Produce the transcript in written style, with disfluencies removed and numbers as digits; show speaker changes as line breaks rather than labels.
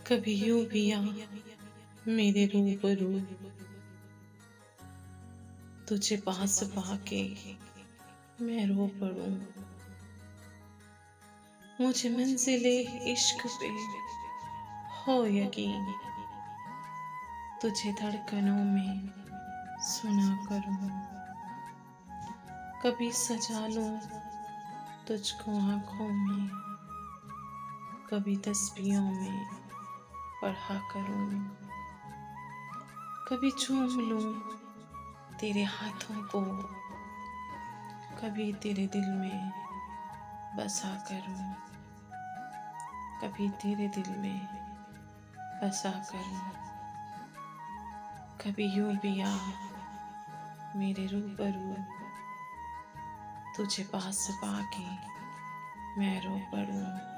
कभी यूं भी आ मेरे रूबरू, तुझे पास पाके मैं रो पड़ूं। मुझे मंजिले इश्क पे हो यकीन, तुझे धड़कनों में सुना करूं। कभी सजा लूं तुझको आंखों में, कभी तस्बीहों में पढ़ा करूं। कभी चूम लूं तेरे हाथों को, कभी तेरे दिल में बसा करूं। कभी तेरे दिल में बसा करूं। कभी यूं भी आ मेरे रूबरू, तुझे पास पाके मैं रो पड़ूं।